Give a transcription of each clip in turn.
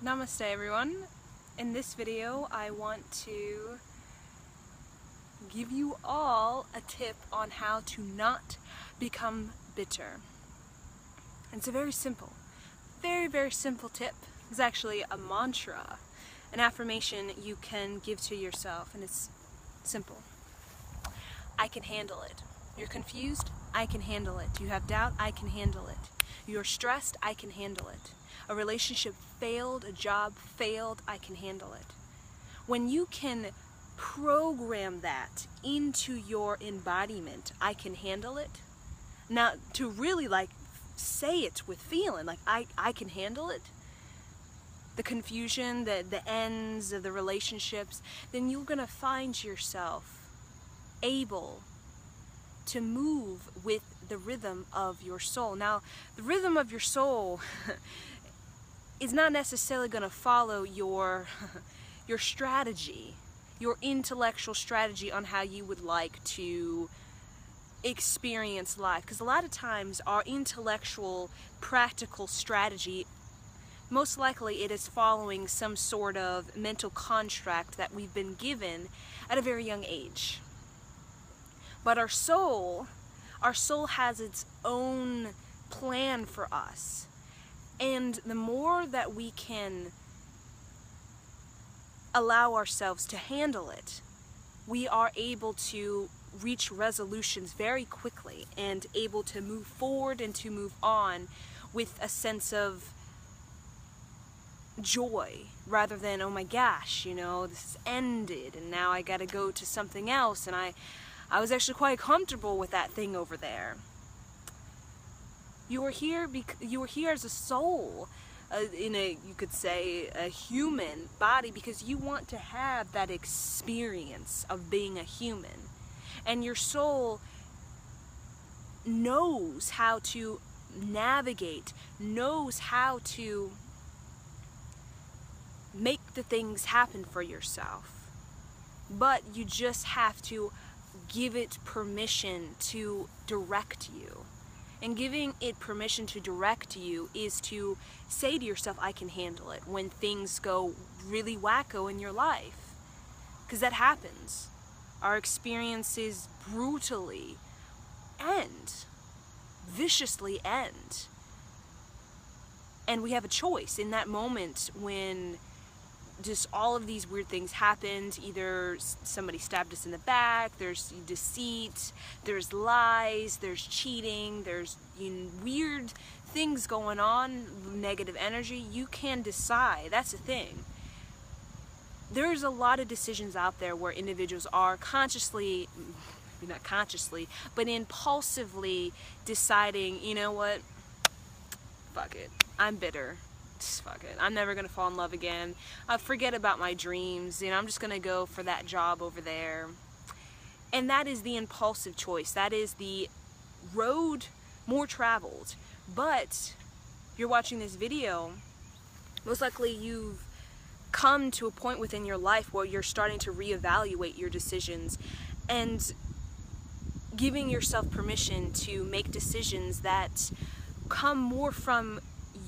Namaste everyone. In this video I want to give you all a tip on how to not become bitter. And it's a very simple tip. It's actually a mantra, an affirmation you can give to yourself, and it's simple. I can handle it. You're confused? I can handle it. You have doubt? I can handle it. You're stressed? I can handle it. A relationship failed, a job failed, I can handle it. When you can program that into your embodiment, I can handle it. Now, to really say it with feeling, I can handle it, the confusion, the ends of the relationships, then you're gonna find yourself able to move with the rhythm of your soul. Now, the rhythm of your soul is not necessarily going to follow your strategy, your intellectual strategy on how you would like to experience life. Because a lot of times our intellectual, practical strategy, most likely it is following some sort of mental contract that we've been given at a very young age. But our soul has its own plan for us. And the more that we can allow ourselves to handle it, we are able to reach resolutions very quickly and able to move forward and to move on with a sense of joy rather than, oh my gosh, this is ended and now I gotta go to something else, and I was actually quite comfortable with that thing over there. You are here as a soul, you could say, a human body, because you want to have that experience of being a human. And your soul knows how to navigate, knows how to make the things happen for yourself. But you just have to give it permission to direct you. And giving it permission to direct you is to say to yourself, I can handle it, when things go really wacko in your life. Because that happens. Our experiences brutally end, viciously end. And we have a choice in that moment when just all of these weird things happened. Either somebody stabbed us in the back, there's deceit, there's lies, there's cheating, there's weird things going on, negative energy. You can decide. That's the thing. There's a lot of decisions out there where individuals are consciously, not consciously, but impulsively deciding, you know what, fuck it, I'm bitter. Fuck it, I'm never gonna fall in love again. Forget about my dreams, I'm just gonna go for that job over there. And that is the impulsive choice. That is the road more traveled. But you're watching this video, most likely you've come to a point within your life where you're starting to reevaluate your decisions and giving yourself permission to make decisions that come more from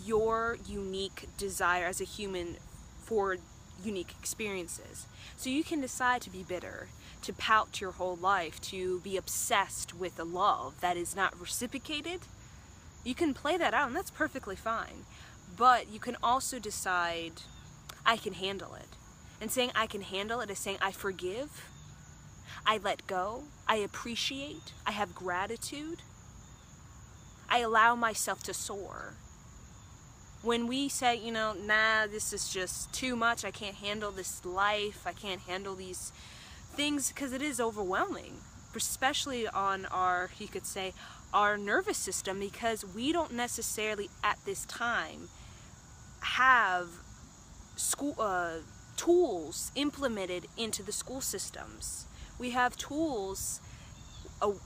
your unique desire as a human for unique experiences. So you can decide to be bitter, to pout your whole life, to be obsessed with a love that is not reciprocated. You can play that out, and that's perfectly fine. But you can also decide, I can handle it. And saying I can handle it is saying I forgive, I let go, I appreciate, I have gratitude, I allow myself to soar. When we say, nah, this is just too much, I can't handle this life, I can't handle these things, because it is overwhelming, especially on our, you could say, our nervous system, because we don't necessarily at this time have tools implemented into the school systems. We have tools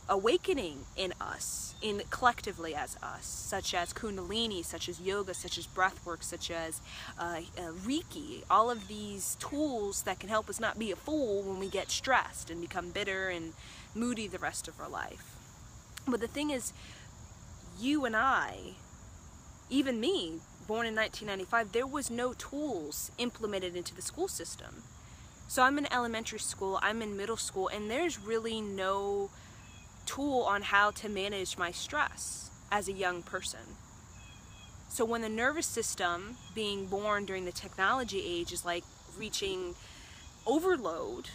awakening in us, collectively as us, such as Kundalini, such as yoga, such as breathwork, such as Reiki. All of these tools that can help us not be a fool when we get stressed and become bitter and moody the rest of our life. But the thing is, you and I, even me, born in 1995, there was no tools implemented into the school system. So I'm in elementary school, I'm in middle school, and there's really no tool on how to manage my stress as a young person. So when the nervous system, being born during the technology age, is like reaching overload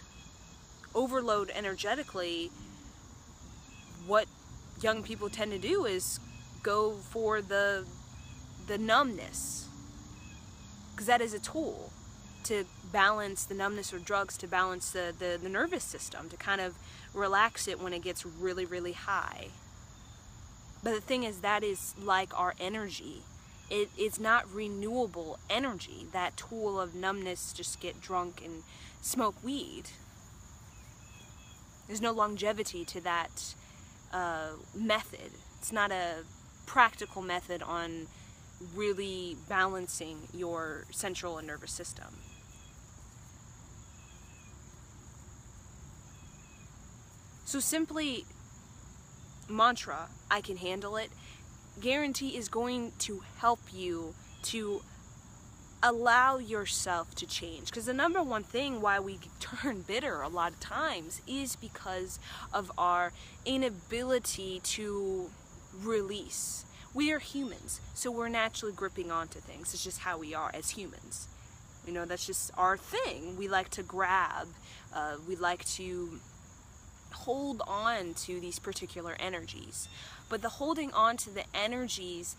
energetically, what young people tend to do is go for the numbness, because that is a tool to balance the numbness, or drugs to balance the nervous system, to kind of relax it when it gets really, really high. But the thing is, that is like our energy. It is not renewable energy. That tool of numbness, just get drunk and smoke weed. There's no longevity to that method. It's not a practical method on really balancing your central and nervous system. So simply mantra, I can handle it, guarantee is going to help you to allow yourself to change. Because the number one thing why we turn bitter a lot of times is because of our inability to release. We are humans, so we're naturally gripping onto things. It's just how we are as humans. You know, that's just our thing. We like to grab, we like to hold on to these particular energies. But the holding on to the energies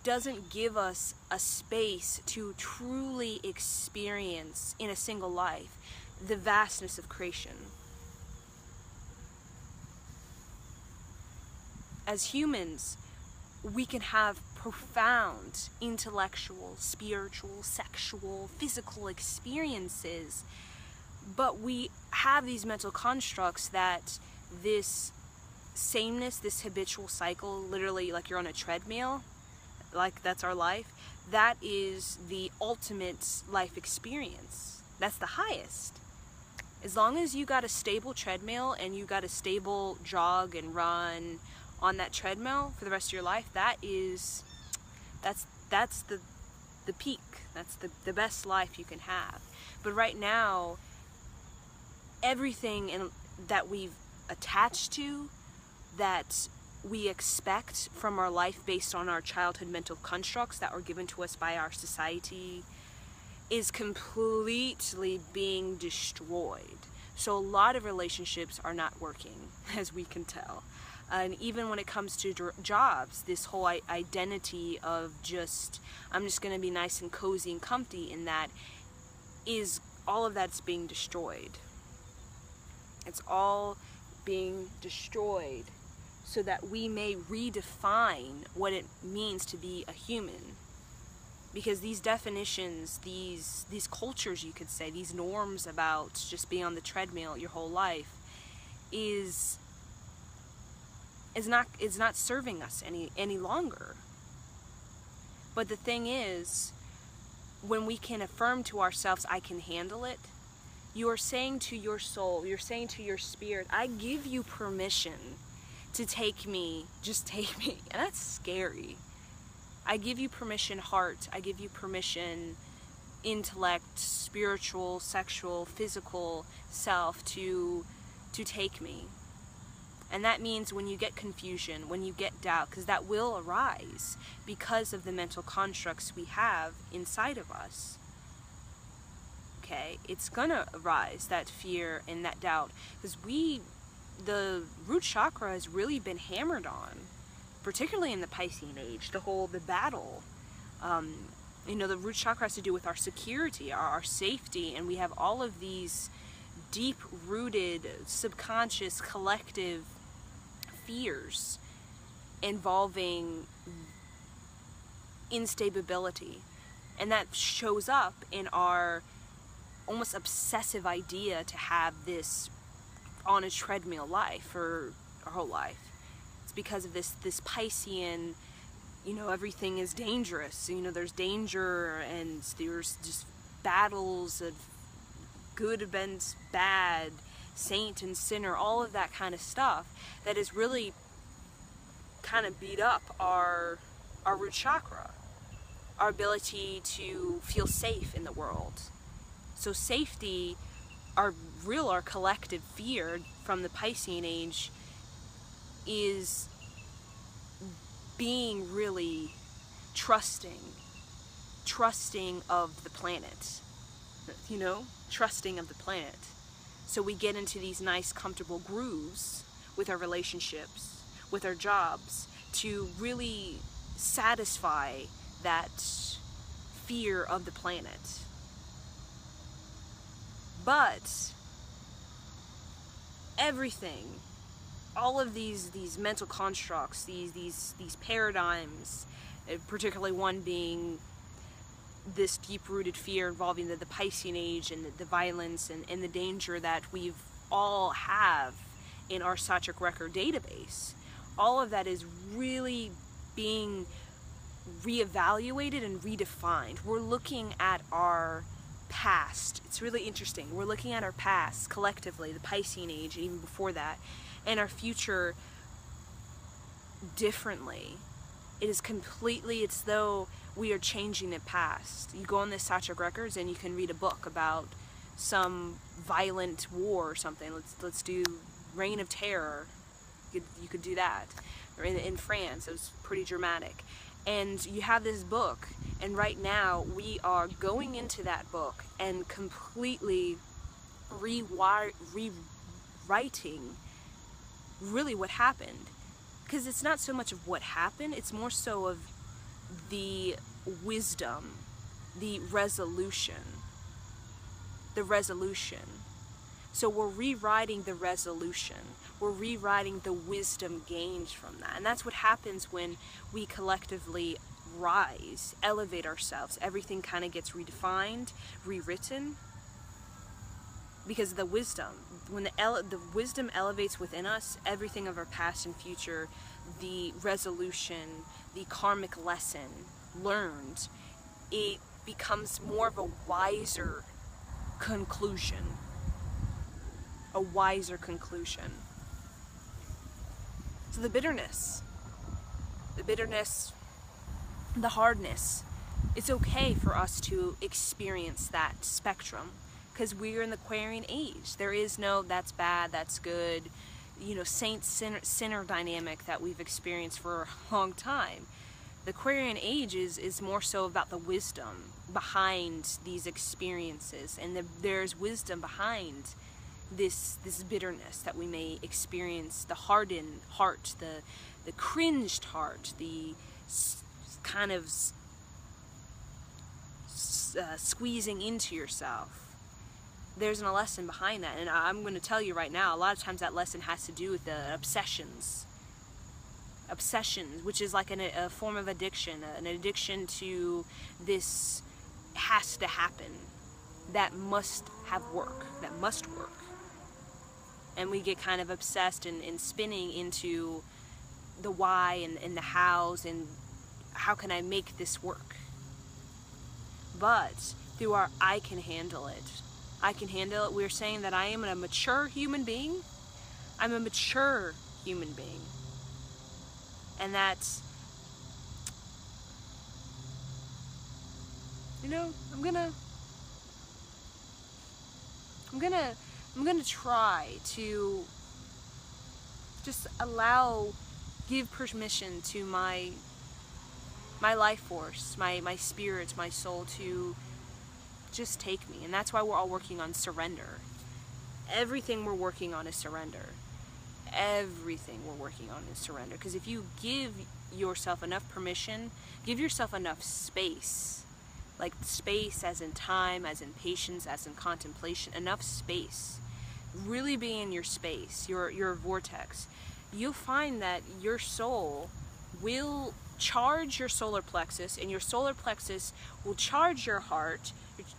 doesn't give us a space to truly experience in a single life the vastness of creation. As humans, we can have profound intellectual, spiritual, sexual, physical experiences, but we have these mental constructs that this sameness, this habitual cycle, literally like you're on a treadmill, like that's our life, that is the ultimate life experience. That's the highest. As long as you got a stable treadmill and you got a stable jog and run on that treadmill for the rest of your life, that's the peak. That's the best life you can have. But right now, everything that we've attached to, that we expect from our life based on our childhood mental constructs that were given to us by our society, is completely being destroyed. So a lot of relationships are not working, as we can tell. And even when it comes to jobs, this whole identity of just, I'm just going to be nice and cozy and comfy in that, is all of that's being destroyed. It's all being destroyed so that we may redefine what it means to be a human. Because these definitions, these cultures, you could say, these norms about just being on the treadmill your whole life is not serving us any longer. But the thing is, when we can affirm to ourselves, I can handle it, you are saying to your soul, you're saying to your spirit, I give you permission to take me, just take me. And that's scary. I give you permission, heart. I give you permission, intellect, spiritual, sexual, physical self to take me. And that means when you get confusion, when you get doubt, because that will arise because of the mental constructs we have inside of us. Okay, it's gonna arise, that fear and that doubt, because the root chakra has really been hammered on, particularly in the Piscean age, the battle. The root chakra has to do with our security, our safety, and we have all of these deep-rooted, subconscious, collective fears involving instability. And that shows up in our almost obsessive idea to have this on a treadmill life for our whole life. It's because of this Piscean, everything is dangerous. There's danger, and there's just battles of good against bad, saint and sinner, all of that kind of stuff that is really kind of beat up our root chakra. our ability to feel safe in the world. So safety, our collective fear from the Piscean age is being really trusting of the planet, trusting of the planet. So we get into these nice comfortable grooves with our relationships, with our jobs, to really satisfy that fear of the planet. But everything, all of these mental constructs, these paradigms, particularly one being this deep-rooted fear involving the Piscean age and the violence and the danger that we've all have in our Satric record database, all of that is really being reevaluated and redefined. We're looking at our past. It's really interesting. We're looking at our past collectively, the Piscean age, and even before that, and our future differently. It is completely, it's though we are changing the past. You go on the Satric records and you can read a book about some violent war or something. Let's do Reign of Terror. You could do that. Or in France, it was pretty dramatic. And you have this book, and right now we are going into that book and completely rewriting really what happened. Because it's not so much of what happened, it's more so of the wisdom, the resolution. So we're rewriting the resolution. We're rewriting the wisdom gained from that. And that's what happens when we collectively rise, elevate ourselves. Everything kind of gets redefined, rewritten. Because of the wisdom. When the wisdom elevates within us, everything of our past and future, the resolution, the karmic lesson learned, it becomes more of a wiser conclusion. A wiser conclusion. So the bitterness, the hardness, it's okay for us to experience that spectrum. Because we're in the Aquarian age. There is no that's bad, that's good, saint-sinner dynamic that we've experienced for a long time. The Aquarian age is more so about the wisdom behind these experiences. And there's wisdom behind this bitterness that we may experience, the hardened heart, the cringed heart, the kind of squeezing into yourself. There's a lesson behind that, and I'm going to tell you right now, a lot of times that lesson has to do with the obsessions, which is like a form of addiction, an addiction to this has to happen, that must work, and we get kind of obsessed and spinning into the why and the hows and how can I make this work. But through our I can handle it, we're saying that I am a mature human being. I'm a mature human being. And that's, I'm gonna try to just give permission to my life force, my spirit, my soul to just take me. And that's why we're all working on surrender. Everything we're working on is surrender. Because if you give yourself enough permission, give yourself enough space, like space as in time, as in patience, as in contemplation, enough space, really be in your space, your vortex, you'll find that your soul will charge your solar plexus, and your solar plexus will charge your heart.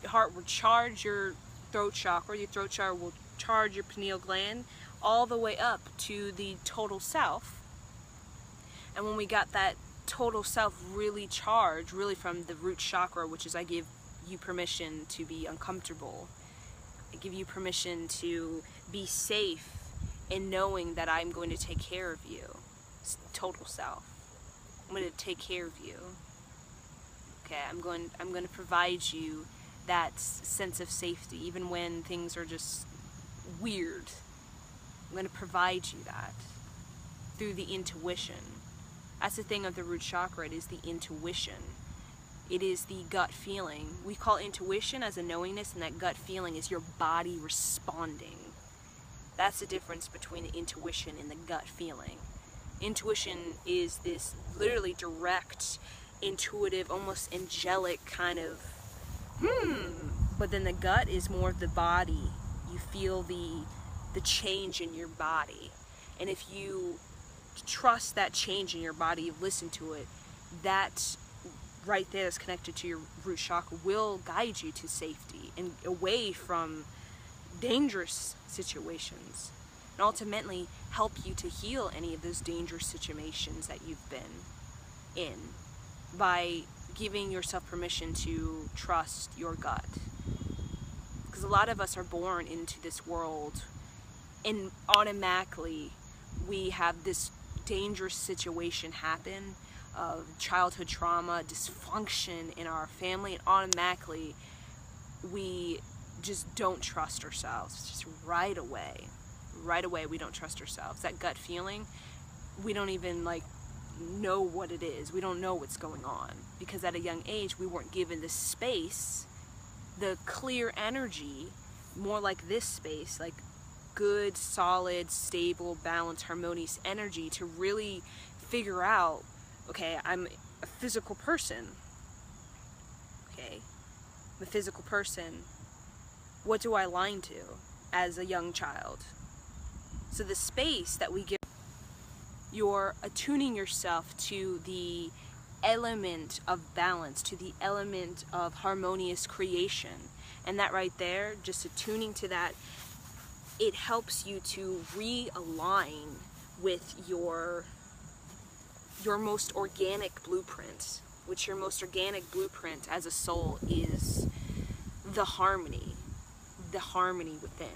Your heart will charge your throat chakra. Your throat chakra will charge your pineal gland, all the way up to the total self. And when we got that total self really charged, really from the root chakra, which is I give you permission to be uncomfortable. I give you permission to be safe in knowing that I'm going to take care of you. It's total self. I'm going to take care of you. Okay, I'm going to provide you that sense of safety, even when things are just weird. I'm going to provide you that through the intuition. That's the thing of the root chakra. It is the intuition. It is the gut feeling. We call intuition as a knowingness, and that gut feeling is your body responding. That's the difference between the intuition and the gut feeling. Intuition is this literally direct, intuitive, almost angelic kind of but then the gut is more of the body. You feel the change in your body. And if you trust that change in your body, you listen to it, that right there is connected to your root chakra will guide you to safety and away from dangerous situations, and ultimately help you to heal any of those dangerous situations that you've been in by giving yourself permission to trust your gut. Because a lot of us are born into this world and automatically we have this dangerous situation happen of childhood trauma, dysfunction in our family, and automatically we just don't trust ourselves. It's just right away we don't trust ourselves. That gut feeling, we don't even know what it is. We don't know what's going on because at a young age we weren't given the space, the clear energy, more like this space, like good, solid, stable, balanced, harmonious energy to really figure out, okay, I'm a physical person. Okay, I'm a physical person. What do I align to as a young child? So the space that we give, you're attuning yourself to the element of balance, to the element of harmonious creation. And that right there, just attuning to that, it helps you to realign with your most organic blueprint, which your most organic blueprint as a soul is the harmony within.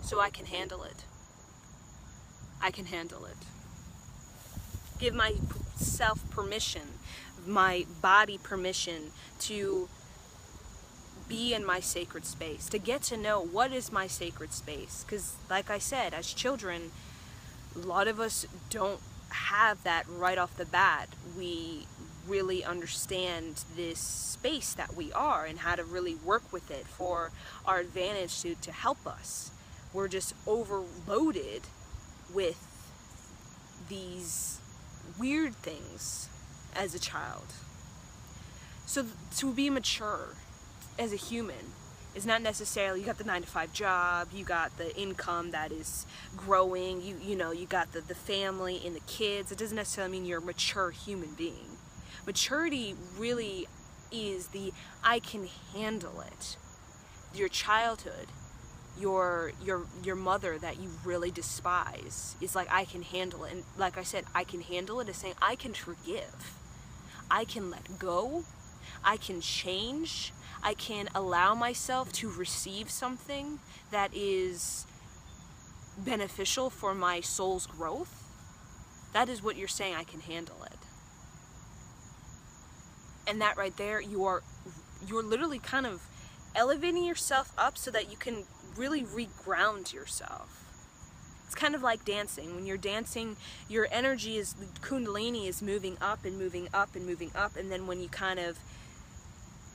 So I can handle it. I can handle it. Give myself permission, my body permission to be in my sacred space, to get to know what is my sacred space. Because like I said, as children, a lot of us don't have that right off the bat. We really understand this space that we are and how to really work with it for our advantage to help us. We're just overloaded with these weird things as a child. So to be mature as a human is not necessarily you got the 9-to-5 job, you got the income that is growing, you got the family and the kids. It doesn't necessarily mean you're a mature human being. Maturity really is the I can handle it. Your childhood, your mother that you really despise is like, I can handle it. And like I said, I can handle it is saying I can forgive, I can let go, I can change, I can allow myself to receive something that is beneficial for my soul's growth. That is what you're saying, I can handle it. And that right there, you're literally kind of elevating yourself up so that you can really reground yourself. It's kind of like dancing. When you're dancing, your energy is, kundalini is moving up and moving up and moving up, and then when you kind of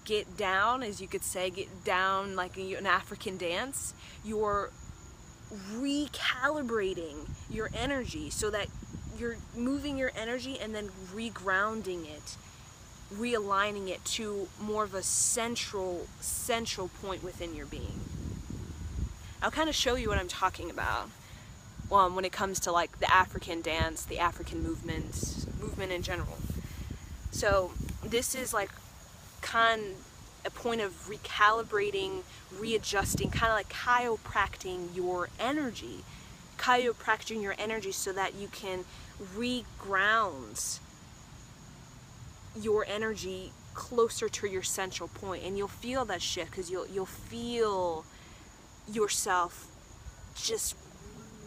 get down, as you could say, get down like an African dance, you're recalibrating your energy so that you're moving your energy and then regrounding it, realigning it to more of a central point within your being. I'll kind of show you what I'm talking about when it comes to like the African dance, the African movement in general. So this is like a point of recalibrating, readjusting, kind of like chiropracting your energy so that you can regrounds your energy closer to your central point, and you'll feel that shift because you'll feel yourself just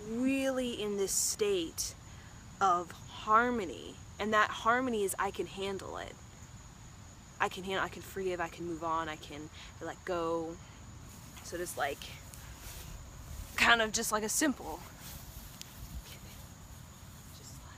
really in this state of harmony. And that harmony is, I can handle it. I can forgive, I can move on, I can let go. So just like, kind of just like a simple, just like,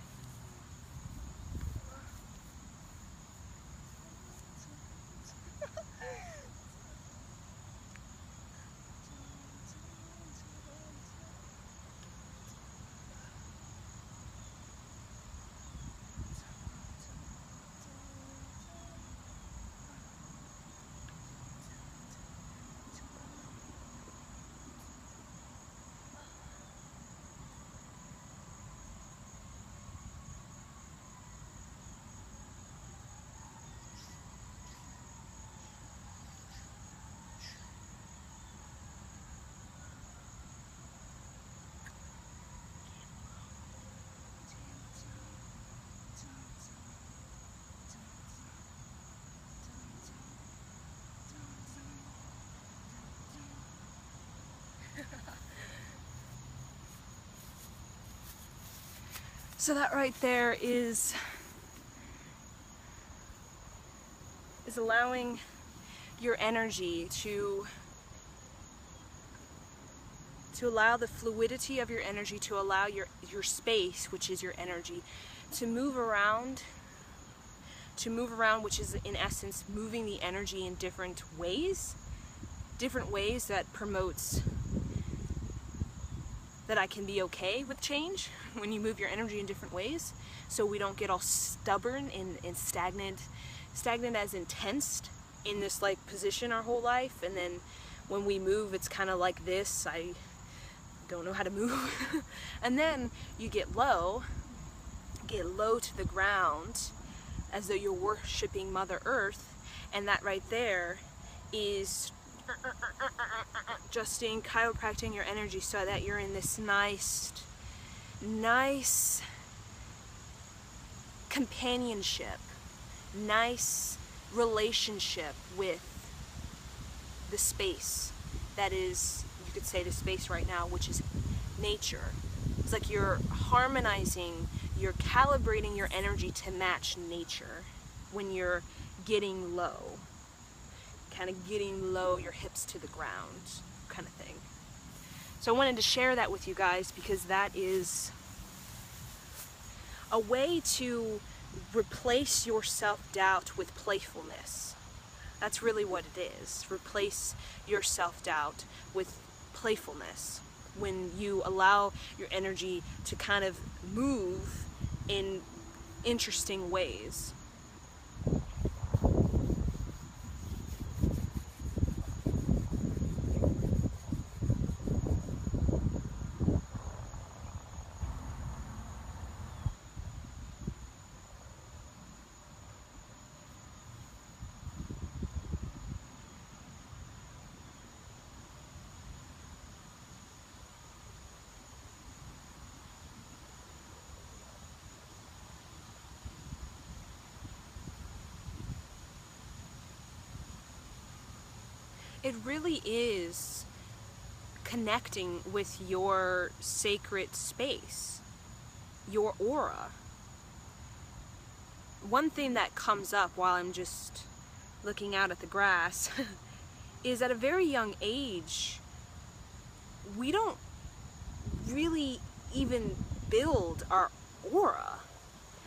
so that right there is allowing your energy to allow the fluidity of your energy, to allow your space, which is your energy, to move around, which is in essence moving the energy in different ways that promotes that I can be okay with change when you move your energy in different ways, so we don't get all stubborn and stagnant as in tensed in this like position our whole life, and then when we move it's kind of like this, I don't know how to move. And then you get low to the ground as though you're worshiping Mother Earth, and that right there is adjusting, chiropracting your energy so that you're in this nice companionship, nice relationship with the space that is, you could say, the space right now, which is nature. It's like you're harmonizing, you're calibrating your energy to match nature when you're getting low. Kind of getting low, your hips to the ground kind of thing. So I wanted to share that with you guys because that is a way to replace your self-doubt with playfulness. That's really what it is. Replace your self-doubt with playfulness when you allow your energy to kind of move in interesting ways. It really is connecting with your sacred space, your aura. One thing that comes up while I'm just looking out at the grass is at a very young age, we don't really even build our aura.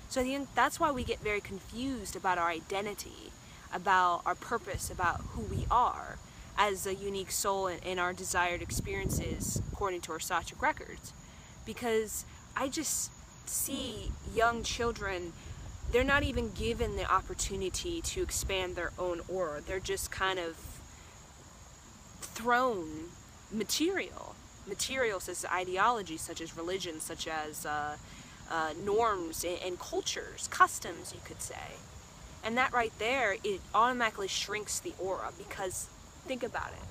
So I think that's why we get very confused about our identity, about our purpose, about who we are as a unique soul in our desired experiences according to our Sattvic records. Because I just see young children, they're not even given the opportunity to expand their own aura. They're just kind of thrown materials as ideologies such as religion, such as norms and cultures, customs, you could say. And that right there, it automatically shrinks the aura, because think about it.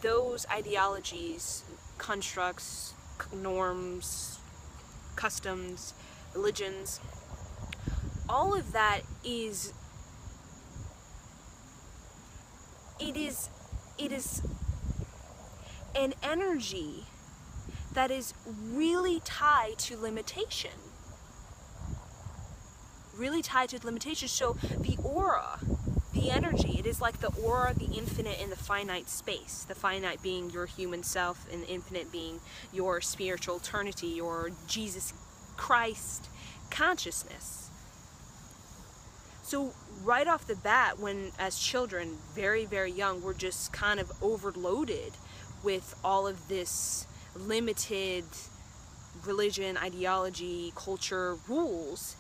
Those ideologies, constructs, norms, customs, religions, all of that is, it is an energy that is really tied to limitation. Really tied to limitation. So the aura, the energy, it is like the aura, the infinite and the finite space. The finite being your human self, and the infinite being your spiritual eternity, your Jesus Christ consciousness. So right off the bat, when as children, very, very young, we're just kind of overloaded with all of this limited religion, ideology, culture, rules,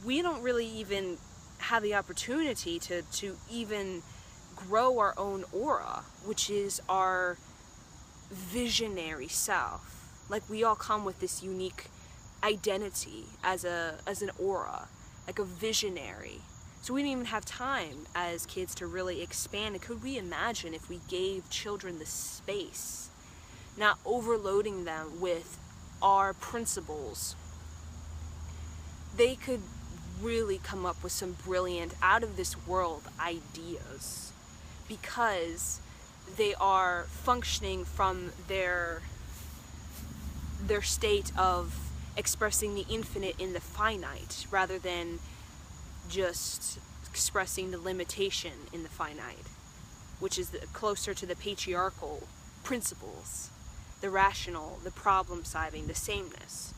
we don't really even have the opportunity to even grow our own aura, which is our visionary self. Like, we all come with this unique identity as an aura, like a visionary. So we didn't even have time as kids to really expand. And could we imagine if we gave children the space, not overloading them with our principles, they could really come up with some brilliant, out of this world ideas, because they are functioning from their state of expressing the infinite in the finite, rather than just expressing the limitation in the finite, which is closer to the patriarchal principles, the rational, the problem solving, the sameness.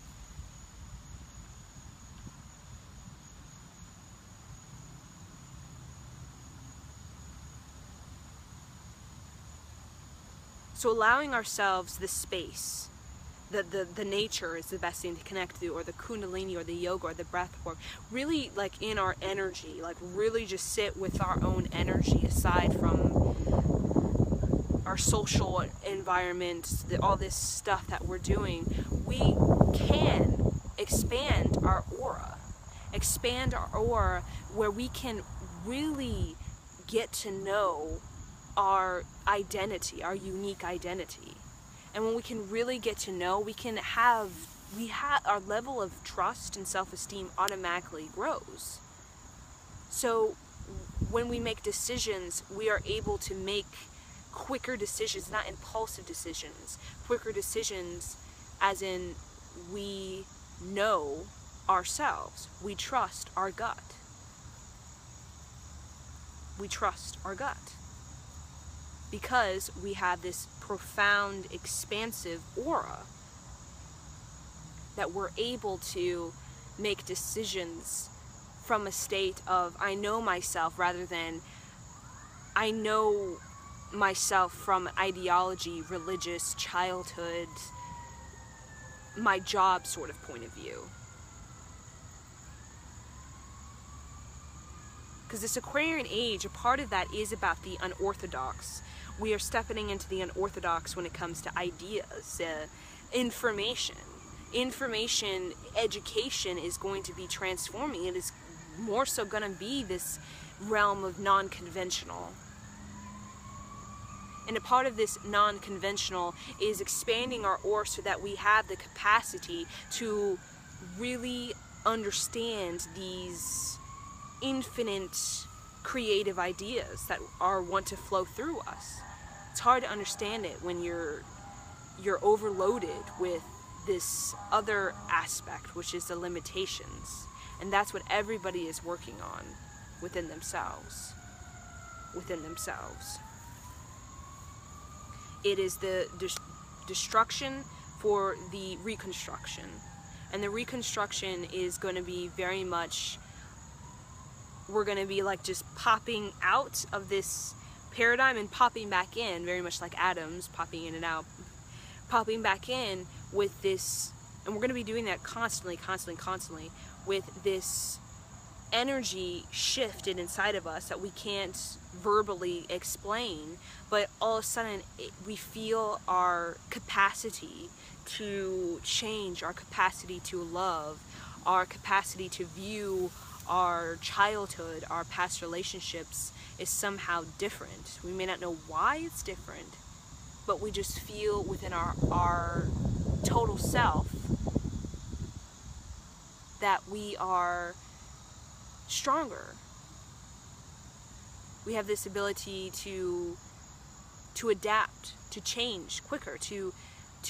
So allowing ourselves the space, the nature is the best thing to connect to, or the kundalini, or the yoga, or the breath work, really like in our energy, like really just sit with our own energy, aside from our social environment, all this stuff that we're doing. We can expand our aura where we can really get to know our identity, our unique identity. And when we can really get to know, we have our level of trust and self-esteem automatically grows. So when we make decisions, we are able to make quicker decisions, not impulsive decisions, quicker decisions, as in we know ourselves. We trust our gut. We trust our gut. Because we have this profound, expansive aura that we're able to make decisions from a state of I know myself, rather than I know myself from ideology, religious, childhood, my job sort of point of view. Because this Aquarian age, a part of that is about the unorthodox. We are stepping into the unorthodox when it comes to ideas, information. Information, education is going to be transforming. It is more so going to be this realm of non-conventional. And a part of this non-conventional is expanding our aura so that we have the capacity to really understand these infinite creative ideas that want to flow through us. It's hard to understand it when you're overloaded with this other aspect, which is the limitations. And that's what everybody is working on within themselves. It is the destruction for the reconstruction. And the reconstruction is going to be very much, we're going to be like just popping out of this paradigm and popping back in, very much like atoms popping in and out, popping back in with this, and we're going to be doing that constantly, with this energy shifted inside of us that we can't verbally explain, but all of a sudden we feel our capacity to change, our capacity to love, our capacity to view our childhood, our past relationships is somehow different. We may not know why it's different, but we just feel within our total self that we are stronger. We have this ability to adapt, to change quicker, to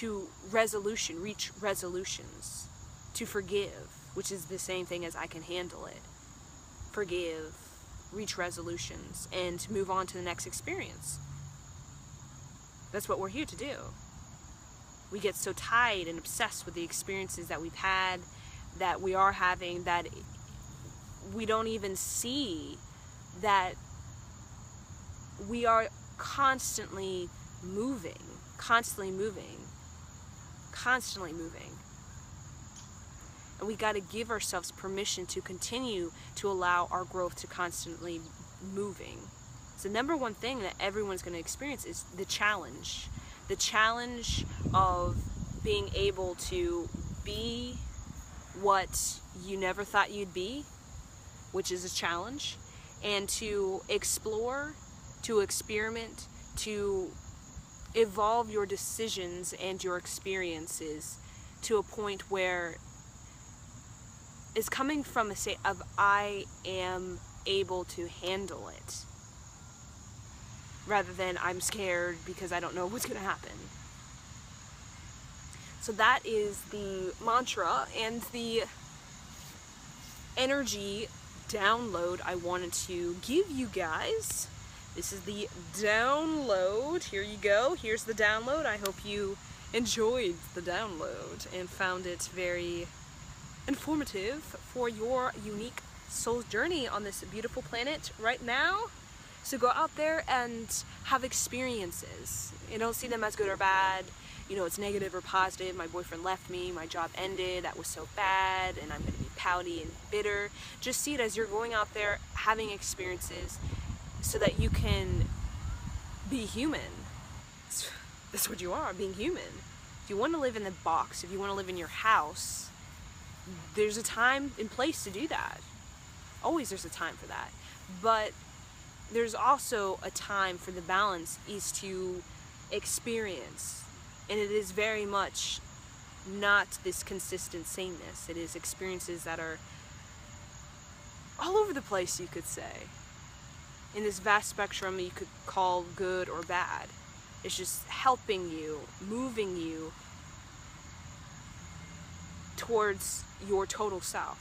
reach resolutions, to forgive, which is the same thing as I can handle it. Forgive, reach resolutions, and move on to the next experience. That's what we're here to do. We get so tied and obsessed with the experiences that we've had, that we are having, that we don't even see that we are constantly moving. And we got to give ourselves permission to continue to allow our growth to constantly moving. So number one thing that everyone's going to experience is the challenge. The challenge of being able to be what you never thought you'd be, which is a challenge, and to explore, to experiment, to evolve your decisions and your experiences to a point where it's coming from a state of I am able to handle it, rather than I'm scared because I don't know what's going to happen. So that is the mantra and the energy download I wanted to give you guys. This is the download. Here you go. Here's the download. I hope you enjoyed the download and found it very informative for your unique soul's journey on this beautiful planet right now. So go out there and have experiences. You don't see them as good or bad. You know, it's negative or positive. My boyfriend left me, my job ended, that was so bad, and I'm going to be pouty and bitter. Just see it as you're going out there having experiences so that you can be human. That's what you are, being human. If you want to live in the box, if you want to live in your house, there's a time and place to do that. Always there's a time for that. But there's also a time for the balance is to experience. And it is very much not this consistent sameness. It is experiences that are all over the place, you could say. In this vast spectrum you could call good or bad. It's just helping you, moving you towards your total self.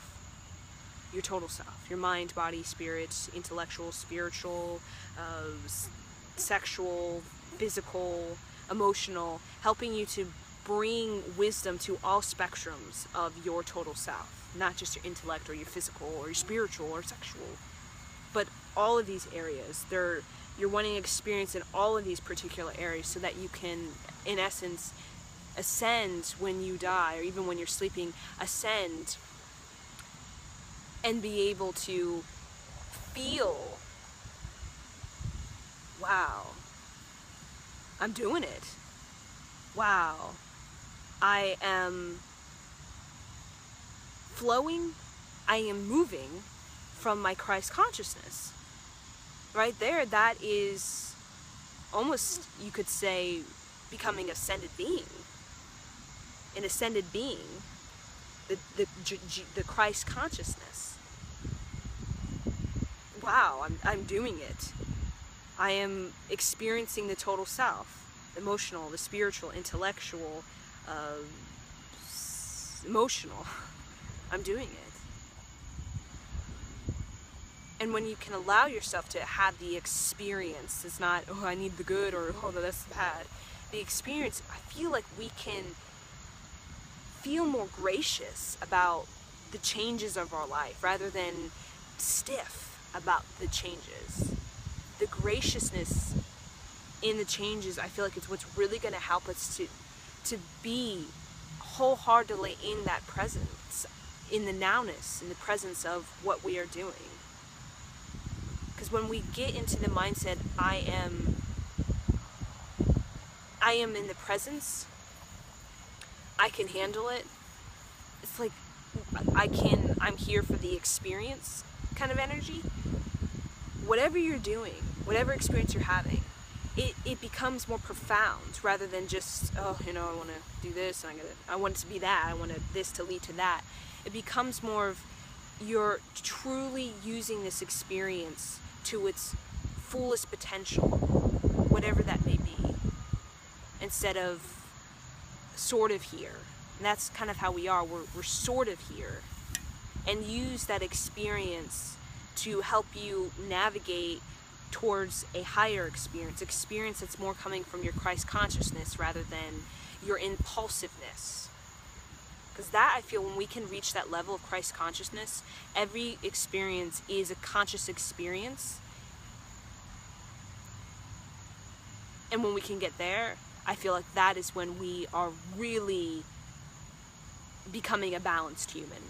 Your total self. Your mind, body, spirit, intellectual, spiritual, sexual, physical, emotional, helping you to bring wisdom to all spectrums of your total self, not just your intellect or your physical or your spiritual or sexual, but all of these areas. You're wanting experience in all of these particular areas so that you can, in essence, ascend when you die, or even when you're sleeping, ascend and be able to feel, wow, I'm doing it. Wow, I am flowing, I am moving from my Christ consciousness. Right there, that is almost, you could say, becoming ascended being. An ascended being, the Christ consciousness. Wow, I'm doing it. I am experiencing the total self, the emotional, the spiritual, intellectual, emotional. I'm doing it. And when you can allow yourself to have the experience, it's not, oh, I need the good, or oh, that's bad. The experience, I feel like we can feel more gracious about the changes of our life rather than stiff about the changes. The graciousness in the changes, I feel like it's what's really going to help us to be wholeheartedly in that presence, in the nowness, in the presence of what we are doing. Because when we get into the mindset, I am in the presence, I can handle it, it's like I'm here for the experience kind of energy. Whatever you're doing, whatever experience you're having, it becomes more profound rather than just, oh, you know, I want to do this, and I want it to be that, I want this to lead to that. It becomes more of you're truly using this experience to its fullest potential, whatever that may be, instead of sort of here. And that's kind of how we are. We're sort of here, and use that experience to help you navigate towards a higher experience that's more coming from your Christ consciousness rather than your impulsiveness. Because that, I feel, when we can reach that level of Christ consciousness, every experience is a conscious experience. And when we can get there, I feel like that is when we are really becoming a balanced human.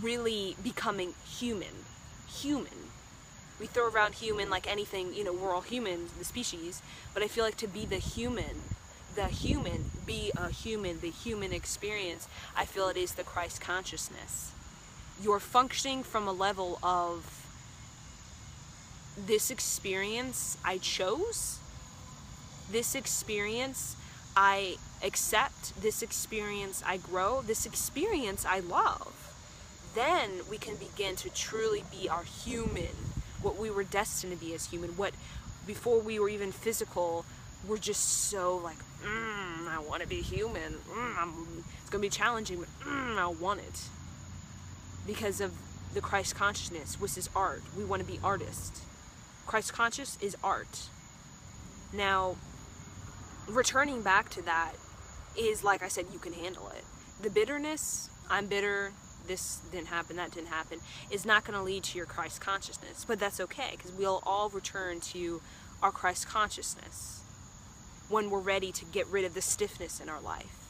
Really becoming human. We throw around human like anything, you know, we're all humans, the species, but I feel like to be the human experience, I feel it is the Christ consciousness. You're functioning from a level of, this experience I chose, this experience I accept, this experience I grow, this experience I love. Then we can begin to truly be our human, what we were destined to be as human, what before we were even physical, we're just so like, I want to be human, it's going to be challenging, but I want it. Because of the Christ consciousness, which is art. We want to be artists. Christ conscious is art. Now, returning back to that is, like I said, you can handle it. The bitterness, I'm bitter, this didn't happen, that didn't happen, is not going to lead to your Christ consciousness. But that's okay, because we'll all return to our Christ consciousness when we're ready to get rid of the stiffness in our life.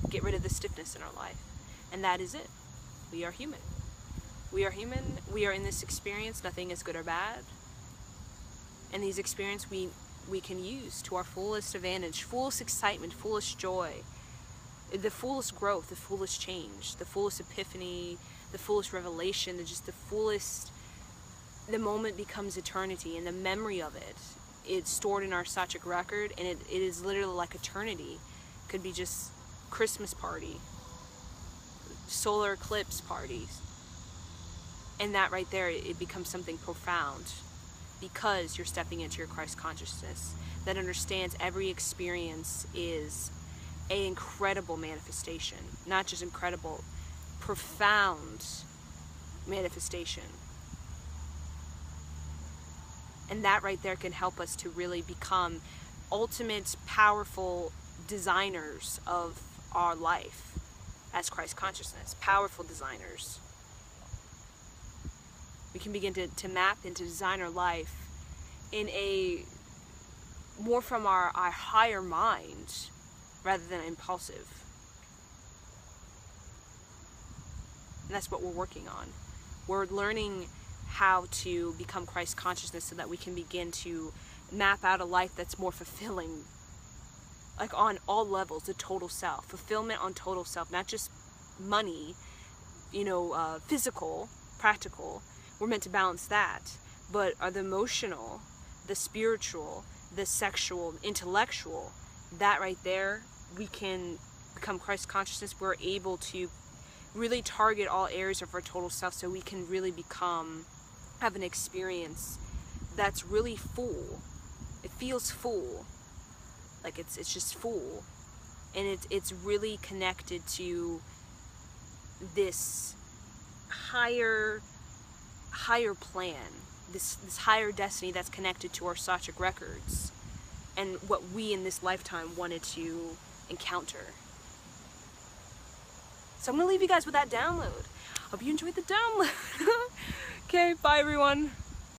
Get rid of the stiffness in our life. And that is it. We are human. We are human. We are in this experience. Nothing is good or bad. And these experiences we can use to our fullest advantage, fullest excitement, fullest joy, the fullest growth, the fullest change, the fullest epiphany, the fullest revelation, the moment becomes eternity, and the memory of it, it's stored in our Sachic record, and it is literally like eternity. It could be just Christmas party, solar eclipse parties, and that right there, it becomes something profound, because you're stepping into your Christ consciousness that understands every experience is an incredible manifestation. Not just incredible, profound manifestation. And that right there can help us to really become ultimate, powerful designers of our life as Christ consciousness. Powerful designers. We can begin to map and to design our life in a more from our higher mind rather than impulsive. And that's what we're working on. We're learning how to become Christ consciousness so that we can begin to map out a life that's more fulfilling, like on all levels, the total self. Fulfillment on total self, not just money, physical, practical. We're meant to balance that, but the emotional, the spiritual, the sexual, intellectual, that right there, we can become Christ consciousness. We're able to really target all areas of our total self so we can really have an experience that's really full. It feels full, like it's just full, and it's really connected to this higher plan, this higher destiny that's connected to our Sachic records and what we in this lifetime wanted to encounter. So I'm going to leave you guys with that download. Hope you enjoyed the download. Okay, bye everyone.